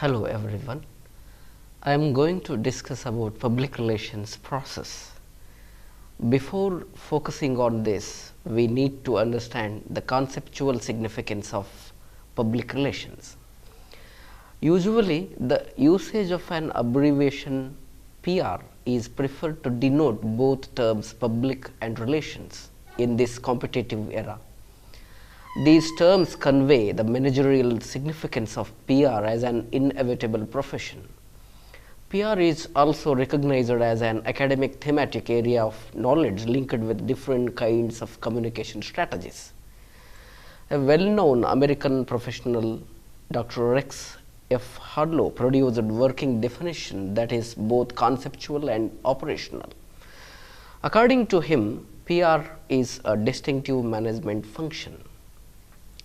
Hello everyone. I am going to discuss about public relations process. Before focusing on this, we need to understand the conceptual significance of public relations. Usually, the usage of an abbreviation PR is preferred to denote both terms public and relations in this competitive era. These terms convey the managerial significance of PR as an inevitable profession. PR is also recognized as an academic thematic area of knowledge linked with different kinds of communication strategies. A well-known American professional, Dr. Rex F. Harlow, produced a working definition that is both conceptual and operational. According to him, PR is a distinctive management function.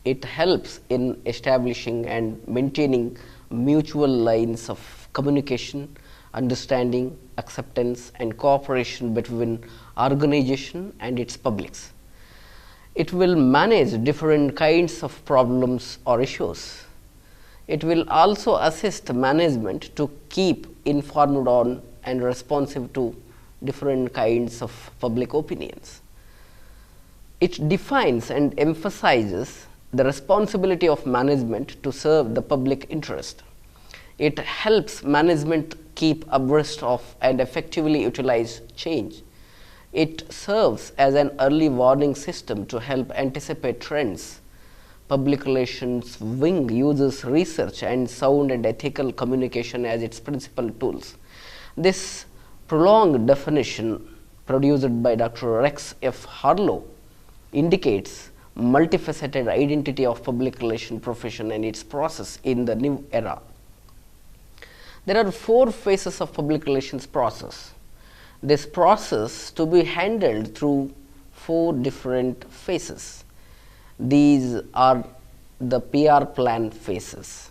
It helps in establishing and maintaining mutual lines of communication, understanding, acceptance, and cooperation between organization and its publics. It will manage different kinds of problems or issues. It will also assist management to keep informed on and responsive to different kinds of public opinions. It defines and emphasizes the responsibility of management to serve the public interest. It helps management keep abreast of and effectively utilize change. It serves as an early warning system to help anticipate trends. Public relations wing uses research and sound and ethical communication as its principal tools. This prolonged definition produced by Dr. Rex F. Harlow indicates multifaceted identity of public relation profession and its process in the new era. There are 4 phases of public relations process. This process to be handled through 4 different phases. These are the PR plan phases.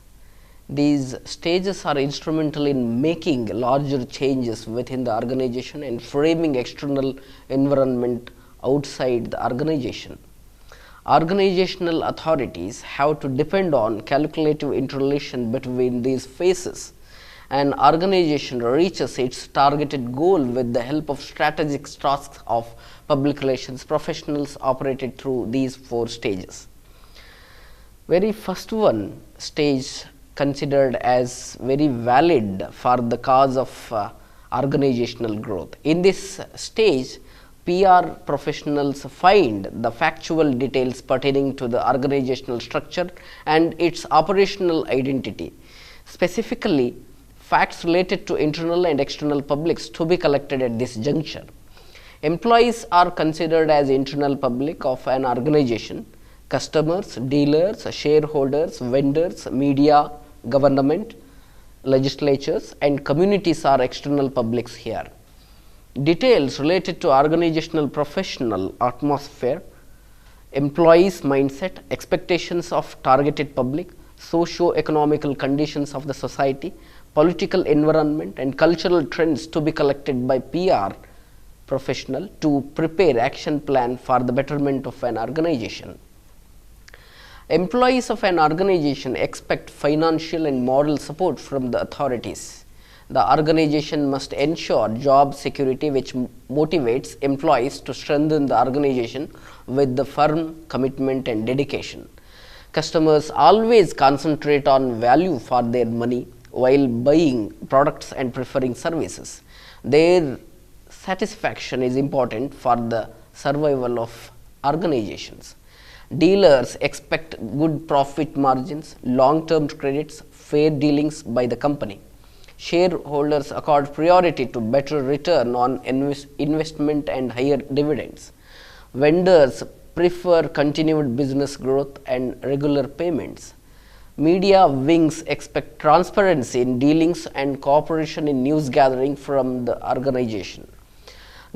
These stages are instrumental in making larger changes within the organization and framing external environment outside the organization. Organizational authorities have to depend on calculative interrelation between these phases. An organization reaches its targeted goal with the help of strategic tasks of public relations professionals operated through these 4 stages. Very first one stage considered as very valid for the cause of organizational growth. In this stage, PR professionals find the factual details pertaining to the organizational structure and its operational identity, specifically facts related to internal and external publics to be collected at this juncture. Employees are considered as internal public of an organization. Customers, dealers, shareholders, vendors, media, government, legislatures, and communities are external publics here. Details related to organizational professional atmosphere, employees' mindset, expectations of targeted public, socio-economical conditions of the society, political environment, and cultural trends to be collected by PR professional to prepare action plan for the betterment of an organization. Employees of an organization expect financial and moral support from the authorities. The organization must ensure job security, which motivates employees to strengthen the organization with the firm commitment and dedication. Customers always concentrate on value for their money while buying products and preferring services. Their satisfaction is important for the survival of organizations. Dealers expect good profit margins, long-term credits, fair dealings by the company. Shareholders accord priority to better return on investment and higher dividends. Vendors prefer continued business growth and regular payments. Media wings expect transparency in dealings and cooperation in news gathering from the organization.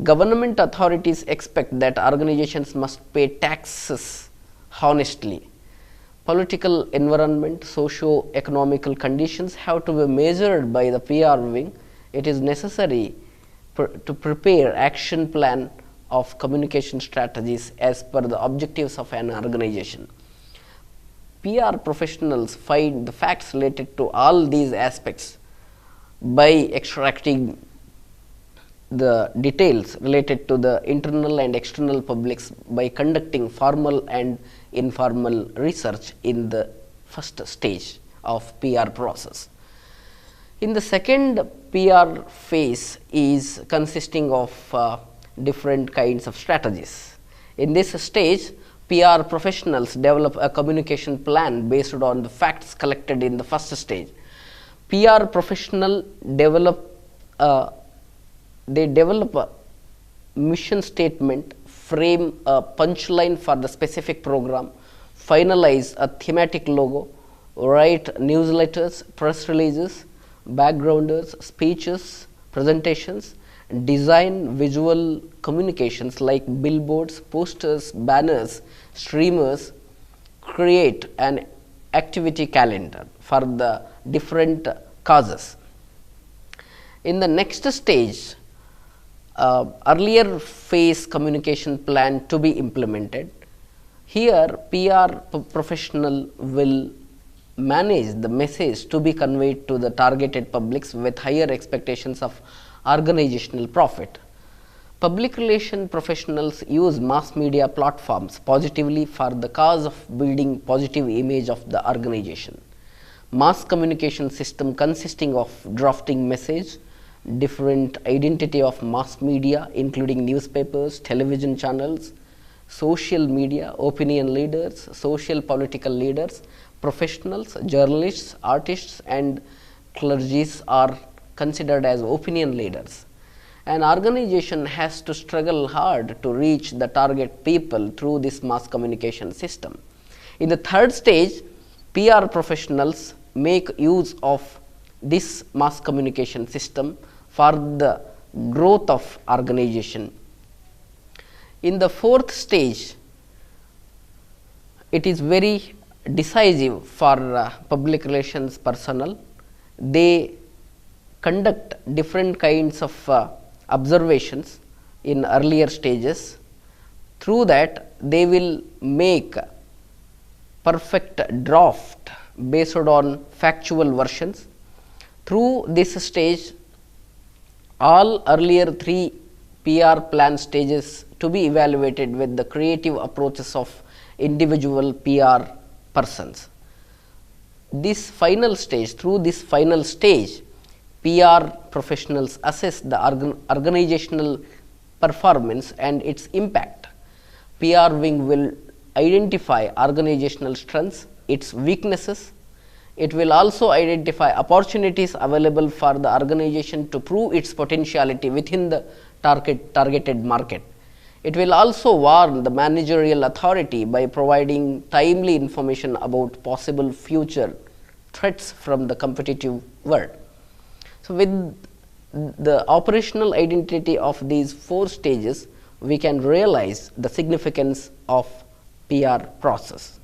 Government authorities expect that organizations must pay taxes honestly. Political environment, socio-economical conditions have to be measured by the PR wing. It is necessary to prepare action plan of communication strategies as per the objectives of an organization. PR professionals find the facts related to all these aspects by extracting the details related to the internal and external publics by conducting formal and informal research in the first stage of PR process. In the second PR phase is consisting of different kinds of strategies. In this stage, PR professionals develop a communication plan based on the facts collected in the first stage. PR professional develop a mission statement, frame a punchline for the specific program, finalize a thematic logo, write newsletters, press releases, backgrounders, speeches, presentations, design visual communications like billboards, posters, banners, streamers, create an activity calendar for the different causes. In the next stage, earlier phase communication plan to be implemented. Here, PR professional will manage the message to be conveyed to the targeted publics with higher expectations of organizational profit. Public relation professionals use mass media platforms positively for the cause of building positive image of the organization. Mass communication system consisting of drafting message, different identity of mass media including newspapers, television channels, social media, opinion leaders, social political leaders, professionals, journalists, artists and clergies are considered as opinion leaders. An organization has to struggle hard to reach the target people through this mass communication system. In the third stage, PR professionals make use of this mass communication system for the growth of organization. In the fourth stage, it is very decisive for public relations personnel. They conduct different kinds of observations in earlier stages. Through that, they will make perfect draft based on factual versions. Through this stage, all earlier 3 PR plan stages to be evaluated with the creative approaches of individual PR persons. This final stage, through this final stage, PR professionals assess the organizational performance and its impact. PR wing will identify organizational strengths, its weaknesses. It will also identify opportunities available for the organization to prove its potentiality within the targeted market. It will also warn the managerial authority by providing timely information about possible future threats from the competitive world. So, with the operational identity of these 4 stages, we can realize the significance of PR process.